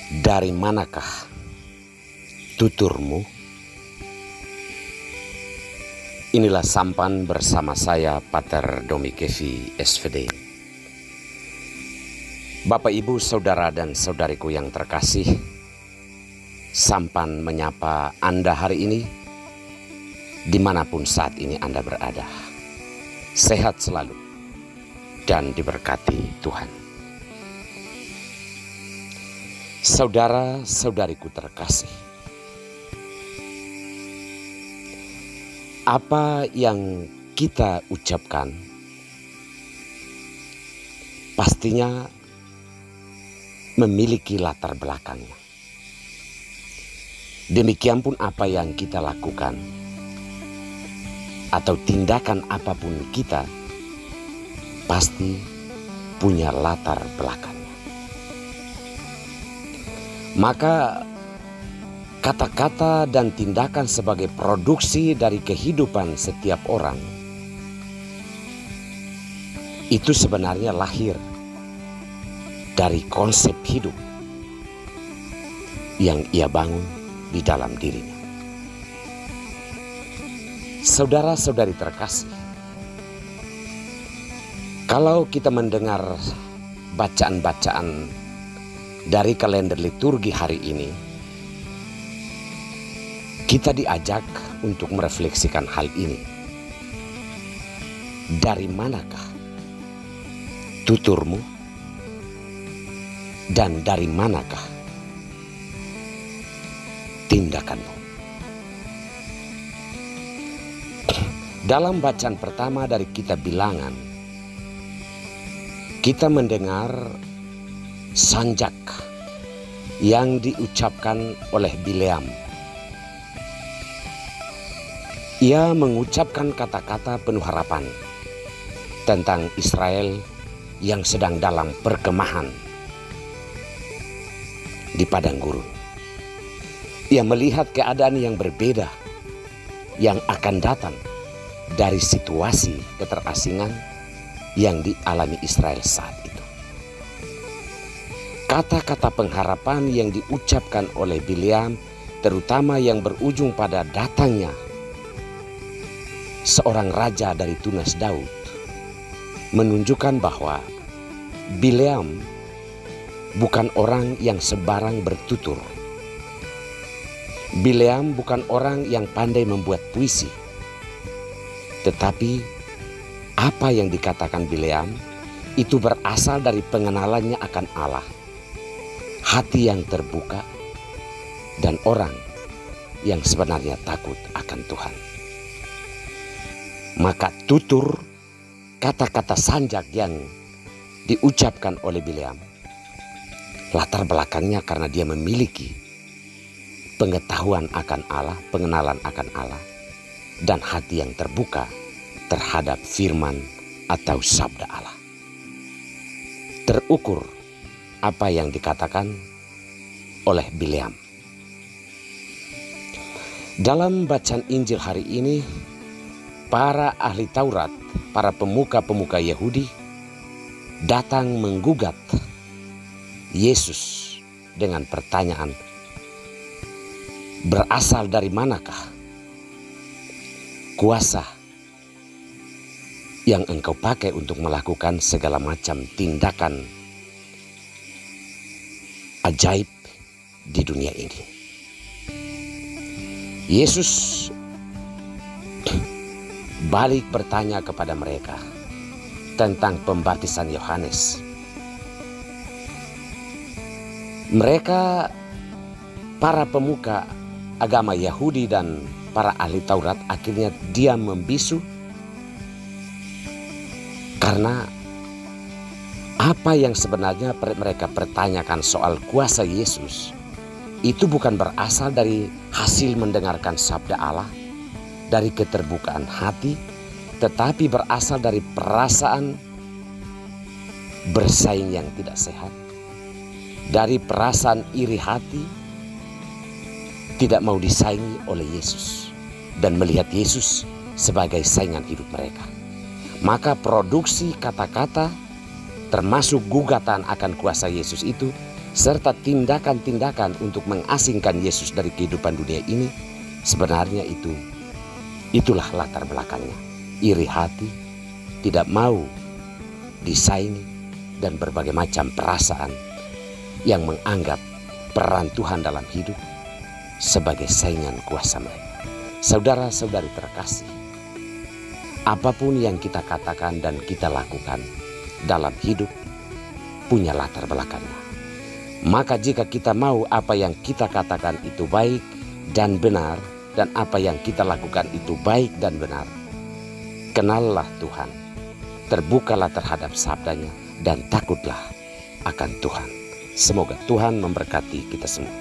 Dari manakah tuturmu? Inilah sampan bersama saya, Pater Domi Kevi, SVD. Bapak, Ibu, Saudara dan Saudariku yang terkasih, sampan menyapa Anda hari ini, dimanapun saat ini Anda berada. Sehat selalu dan diberkati Tuhan. Saudara-saudariku terkasih, apa yang kita ucapkan pastinya memiliki latar belakangnya. Demikian pun apa yang kita lakukan atau tindakan apapun kita pasti punya latar belakang. Maka kata-kata dan tindakan sebagai produksi dari kehidupan setiap orang itu sebenarnya lahir dari konsep hidup yang ia bangun di dalam dirinya. Saudara-saudari terkasih, kalau kita mendengar bacaan-bacaan dari kalender liturgi hari ini, kita diajak untuk merefleksikan hal ini. Dari manakah tuturmu? Dan dari manakah tindakanmu? Dalam bacaan pertama dari kitab Bilangan, kita mendengar sanjak yang diucapkan oleh Bileam. Ia mengucapkan kata-kata penuh harapan tentang Israel yang sedang dalam perkemahan di padang gurun. Ia melihat keadaan yang berbeda yang akan datang dari situasi keterasingan yang dialami Israel saat itu. Kata-kata pengharapan yang diucapkan oleh Bileam, terutama yang berujung pada datangnya seorang raja dari tunas Daud, menunjukkan bahwa Bileam bukan orang yang sembarang bertutur. Bileam bukan orang yang pandai membuat puisi. Tetapi apa yang dikatakan Bileam itu berasal dari pengenalannya akan Allah, hati yang terbuka, dan orang yang sebenarnya takut akan Tuhan. Maka tutur kata-kata sanjak yang diucapkan oleh Bileam, latar belakangnya karena dia memiliki pengetahuan akan Allah, pengenalan akan Allah, dan hati yang terbuka terhadap firman atau sabda Allah. Terukur apa yang dikatakan oleh Bileam. Dalam bacaan Injil hari ini, para ahli Taurat, para pemuka-pemuka Yahudi datang menggugat Yesus dengan pertanyaan, berasal dari manakah kuasa yang engkau pakai untuk melakukan segala macam tindakan ajaib di dunia ini? Yesus balik bertanya kepada mereka tentang pembaptisan Yohanes. Mereka, para pemuka agama Yahudi dan para ahli Taurat, akhirnya diam membisu karena apa yang sebenarnya mereka pertanyakan soal kuasa Yesus itu bukan berasal dari hasil mendengarkan sabda Allah, dari keterbukaan hati, tetapi berasal dari perasaan bersaing yang tidak sehat, dari perasaan iri hati, tidak mau disaingi oleh Yesus dan melihat Yesus sebagai saingan hidup mereka. Maka produksi kata-kata termasuk gugatan akan kuasa Yesus itu serta tindakan-tindakan untuk mengasingkan Yesus dari kehidupan dunia ini, sebenarnya itulah latar belakangnya. Iri hati, tidak mau disaingi, dan berbagai macam perasaan yang menganggap peran Tuhan dalam hidup sebagai saingan kuasa mereka. Saudara-saudari terkasih, apapun yang kita katakan dan kita lakukan dalam hidup punya latar belakangnya. Maka jika kita mau apa yang kita katakan itu baik dan benar, dan apa yang kita lakukan itu baik dan benar, kenallah Tuhan, terbukalah terhadap sabdanya, dan takutlah akan Tuhan. Semoga Tuhan memberkati kita semua.